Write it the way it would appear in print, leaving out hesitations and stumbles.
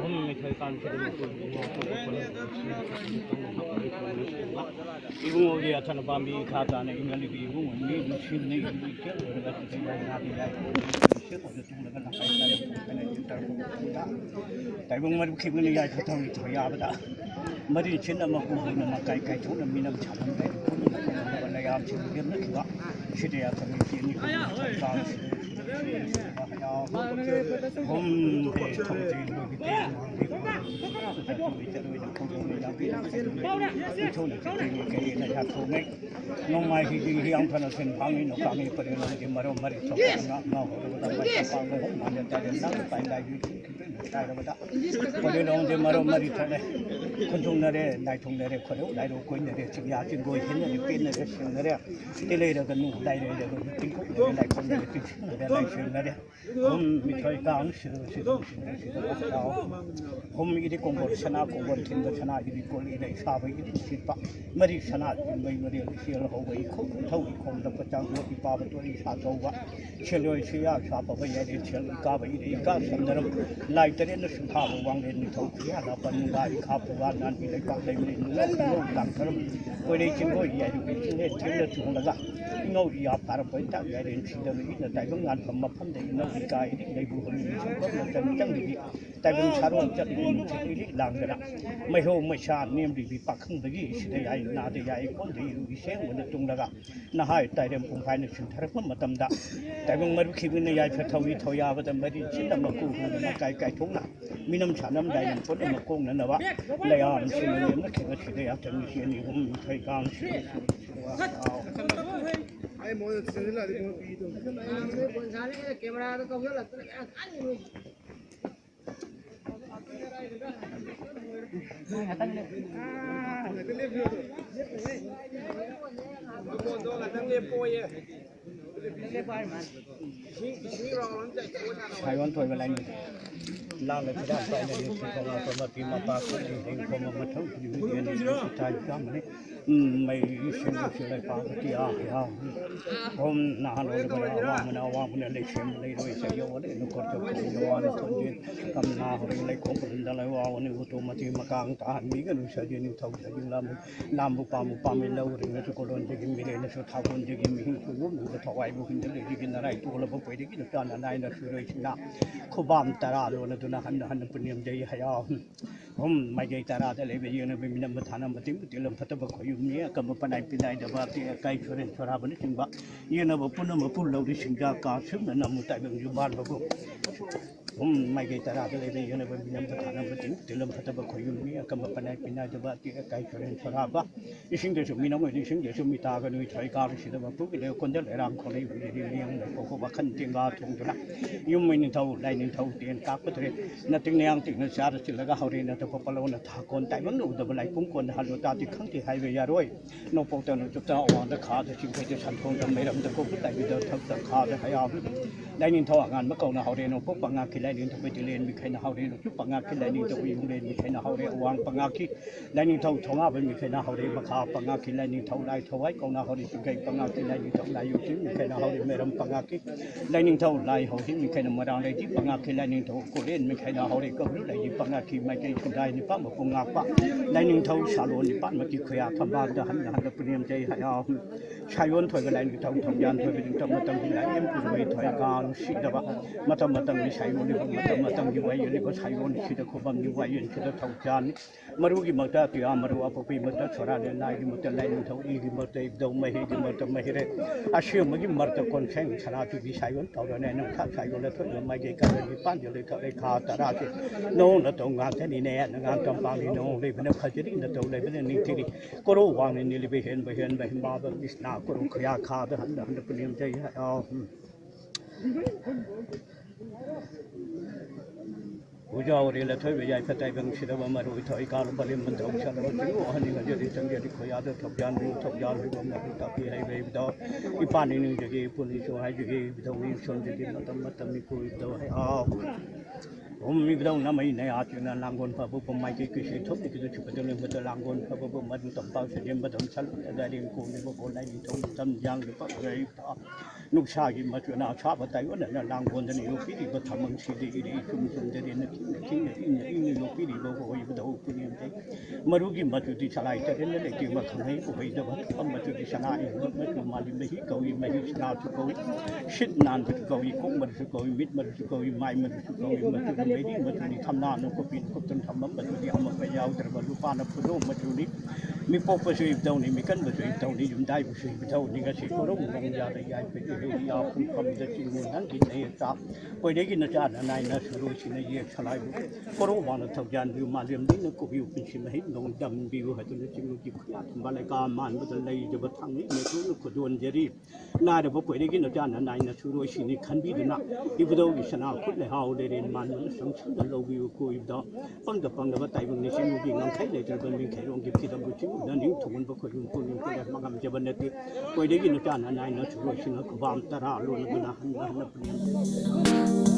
ผมไม่เคยการเชื่อมตัวคนอีกุงเกียร์ธนบัมบีขาตาในอิงเกลิบีกุงมีชิมในอีเจ้าเรื่องที่จะงานที่ได้เชื่อคนจะต้องแล้วก็นักไปได้ไปในจุดนั้นแต่กุงมันคิดว่านี่ยายเขาต้องถอยยาไปได้มาดีชิ้นนั้นมากุงนั้นมาไกลๆทุกนั้นมีน้ำชาน้ำแดงคนวันละยามชิ้นเดียวนั่นคือว่าชิ้นเดียวทำให้ชิ้นนี้คนตายผมเด็กทำจริงโดยพิธีจะโดยจะโดยคนโดยจะเป็นช่วงนี้จะเป็นแค่ในทางตรงนี้น้องไม้ที่ที่อังคณะเส้นทางนี้น้องกามีประเด็นอะไรที่มาเรามาเรียนสอนนะมาหัวเราไปฟังเลยผมมันจะได้นั่งไปได้อยู่ได้แล้วก็ประเด็นเราที่มาเรามาเรียนสอนเลยคนชงนั่นเลยนายชงนั่นเลยคนเราได้เราคนนั่นเลยสิ่งยาสิ่งโกยเห็นนั่นเลยเป็นนั่นเลยสิ่งนั่นเลยที่เลยเราก็นู่นได้เลยเราก็ทิ้งคุกเลยได้คนนั่นเลยทิ้งนั่นเลยได้สิ่งนั่นเลยผมมีใครกลางสิ่งเราผมมีที่กงบชนะกงบทิ้งก็ชนะที่กงเลยได้ชาไปที่สิบปะไม่ได้ชนะไม่ได้เสียแล้วเขาไปคุ้มเท่าอีกคนเราประจังตัวที่ป่าเป็นตัวที่ชาโตวะเชื่อเลยเชื่อชาปะไปยัยเชื่อกาไปอีกาสำนักไล่แต่เรื่องสุภาพวางเงินเท่าที่เราปนุได้ข้าพวานนั้นมีได้กางได้ไม่ได้นุ่งหลังกระไปได้จึงก็ยัยดูจึงได้ถึงจะถึงแล้วก็เงาหยาบการไปตั้งยัยเรียนสิ่งเดียวนี้แต่ก็งานผมมาพันได้เงาอีกายได้บุญมีสิ่งก็มันจะจังดีแต่เป็นชาวนจะดีที่ดีหลังกันไม่รู้ไม่ชาเนียมดีปักขึ้นดีสิได้ยัยนาได้ยัยคนดีรู้เสียงวันตรงแล้วก็น่าให้แต่เรื่องผมภายในสิ่งที่เรามาทำได้แต่บางวันคิดว่าในยัยเพชรทวีทยาว่าแต่ไม่ได้ชิ้นนั้นมากู้มาไกลทุ่งน่ะมีน้ำชาน้ำใดคนมากู้นั่นนะวะเลยอ่านสิ่งนี้นักเขียนสิ่งใดอยากจะมีสิ่งนี้ผมเคยการสิ่งไอ้โมดสิ่งนี้แหละที่ผมปีตัวไม่คนชาเนี่ยแคมราต้องเขาเยอะเลยอันนี้ใครวันถอยมาอะไรนี่ล่างเลยที่ได้ไปในที่ของเราตัวมาตีมาปาคนเองของมาทั้งอยู่ในนี้สุดท้ายก็มันนี่ไม่เชื่อเลยปาที่ผมน่าหนูก็ว่ามันเลยเชื่อเลยโดยเฉยๆเลยนกก็จะเป็นยวันทุนยืนกำนาเรื่องเลยของคนแต่ละว่าวันนี้ตัวมาที่มากางตามีกันเฉยๆนี่เท่าจะยิ่งลำบุปผาไม่เล่าเรื่องทุกคนจะกินไม่ได้นะสุดท้ายคนจะกินไม่หิ้งคือรุ่มจะถวายบุญจะเลยกินอะไรตัวเราไปได้กินจานอะไรนะคือเลยชนะขบามตาโดนตัวนั้นหันปุ่นยมใจหายผมไม่ใจตาได้เลยไปยืนไปมีน้ำมันทานน้ำมันติ้งติ้งลมพัดบกอยู่เนี่ยกับมันปนัยปีได้เดี๋ยวว่าที่ใกล้ชวนชราบันถึงบ่ยืนเอาปุ่นน้ำมันปุ่นเราได้สิ่งจากการซึ่งนั้นน้ำมันแต่เป็นอยู่บ้านบ่ผมไม่ใจตาได้เลยไปยืนไปมีน้ำมันทานน้ำมันติ้งติ้งลมพัดบกอยู่เนี่ยกับมันปนัยปีได้เดี๋ยวว่าที่ใกล้ชวนชราบ่สิ่งเดียวมีน้ำมันสิ่งเดียวมีตากันด้วยใช้การสิ่งเดียวปุ๊บเดี๋ยวคนจะเลยรำคนเลยเรียงเลยเขาบอกขันเตียงกาทงตัวนั้นยุ่งไม่นิ่งเท่าได้นิ่งเท่าเตียงกาก็เลยนั่นถึงเนี่ยถึงนั่นสารสิแล้วก็เขาเรียนนั่นตัวพอเราเนี่ยถ้าคนแต่มันหนุ่มแต่เมื่อไรผมคนหันตัวตาที่ข้างที่ไฮเวียด้วยน้องพวกแต่หนุ่มจุดตาอ่อนตะขาจะชิมไปจะฉันทงจะไม่รำตะกุกแต่วิดีโอทักตะขาจะให้เอาได้นิ่งเท่างานเมื่อก่อนเขาเรียนน้องพวกปังงาคิดได้นิ่งทำไปที่เรียนมีใครน่าเขาเรียนจุดปังงาคิดได้นิ่งตัววิ่งเรียนมีใครน่าเขาเรียนวางปังงาคิดได้นิ่งเท่าทงอาเป็นมีใครน่าเขาเรียนมาขาปังงาคิดได้นิ่งเท่าได้เท่าไว้กองน่าเขาเรียนสิ่งใครปังงาคิดได้นิ่งเท่าได้อยู่ที่มีใครน่าเขาเรียนไม่รำปังงาคิดได้นิ่งเท่าได้เขาที่มีใครน่ามาดังได้ที่ปังงาคิดได้นิ่งเท่ากูเล่นมีใครน่าเขาเรียนก็รู้ได้ยิ่งปังงาคิดไม่ใช่คนใดนี่ป้าบอกงาป้าได้นิ่งเท่าชาโลนี่ป้ามาที่ขยะทำบ้านจะหันจะเปลี่ยนใจให้เอาชายวนถอยกันได้นิ่งเท่าทำยานถอยไปถึงทำมาตั้งที่ไหนยังกูไม่ถอยการสิแต่ว่ามาตั้งนี่ชายวนนี่มาตั้งอยู่ไว้อยู่นี่ก็ชายวนสิแต่คนบางอยู่ไว้อยู่สิแต่ทำจานมารู้กี่มาตั้งที่มารู้ว่าพอไปมาตั้งชราเดินได้กี่มาตั้งได้นิ่งเท่าอีกี่มาตั้งดงไม่เห็นกี่มาตั้งไม่เห็นอาชีพมันกี่มาตั้งคนแข่งชนะจุดที่ชายวนต่อแล้วเนี่ยน้องข้าชายวนแล้วถอยมาเกี่ยกันเลยปั้นอยู่เลยเท่าเลยขาตาราที่โน่นแล้วตรงงานแค่นี้เนี่ยงานจำปาลีโน่เลยเป็นขจิรินตัวเลยเป็นนิ่งที่ก็รู้วางนี่เลยไปเห็นมาแบบนี้น่าก็รู้ขยะขาดหันเป็นยังใจเอาผู้เจ้าเรียนถอยไปใหญ่พระไตรปิฎกศิลปะมารู้ถอยการบริมันตรงชั้นเราถึงว่านี่ก็จะได้สังเกตขยาด้วยทบยานรู้ทบยานรู้มาดูตาปีให้ไปต่ออีปานี่นึงจะเกี่ยวปุ่นอีโซให้จะเกี่ยววิธีวิชนจะเกี่ยวมาทำมีคุยต่อให้เอา ผมมีเรื่องนั้นไม่ในอาชีพนั้นลางคนพระบุพไม่เคยคิดทุบที่จะชุบตัวเรื่องตัวลางคนพระบุมาดูต่ำเต้าเสียงมาทำชั้นได้เรื่องกูในบุพในที่ทำจำยังหรือเปล่าเลยนุชากิมาชวนอาชาบแต่ว่าเนี่ยลางคนจะนี่ลูกพี่ดีมาทำมังสีดีดีชุมชุมจะเรียนที่ลูกพี่ดีบุพอยู่บุตรคุณยังไงมารู้กิมาจุดที่ฉลาดแต่เรื่องนี้จริงว่าทำให้บุพจะว่าทำมาจุดที่ฉลาดมาจุดมาดิไม่ฮิเกาอีไม่ฮิฉลาดทุกคนชิดนานทุกคนคงมาทุกคนมิดมาทุกคนไม่มาทุกคนมาจุดไม่ดีมาจุดที่ทำนานก็ปีนก็จนทำมันมาจุดที่เอามาไปยาวแต่ว่าลูกป้านับรู้มาจุดนี้มีพวกผู้ช่วยเจ้านี่มีกันผู้ช่วยเจ้านี่ยุ่งได้ผู้ช่วยเจ้านี่ก็สิก็รู้ลงยาได้ยายไปเรื่องยาคุณคำจะจริงนั้นกินเองจ้าไปได้กินนะจ้านายนะสุรุชินเยี่ยฉลาดก็รู้ว่าเราทำยันดูมาเรียมดิ้นก็วิวเป็นชิมให้ลงดำวิวให้ตัวนี้จริงจริงขยันมาเลยการมันมันเลยจะมาทางนี้ในทุกคนโดนเจรีนายเดี๋ยวไปได้กินนะจ้านายนะสุรุชินขันบิดนะอีบุตรวิชนาคุณเลยหาเดินมันสังชินเราวิวคุยดอปังกับปังกับไต่บางนิสิมุกิงังไข่เลยจะเป็นมีแค่ลงกิบที่ทำบุญนั่นยิ่งถูกมันก็คุยคุณก็ได้มาทำจะบันเทิงไปได้กินนะจ้านายนะสุรุชินก็บางตราลุนก็นะฮันนะฮันนะ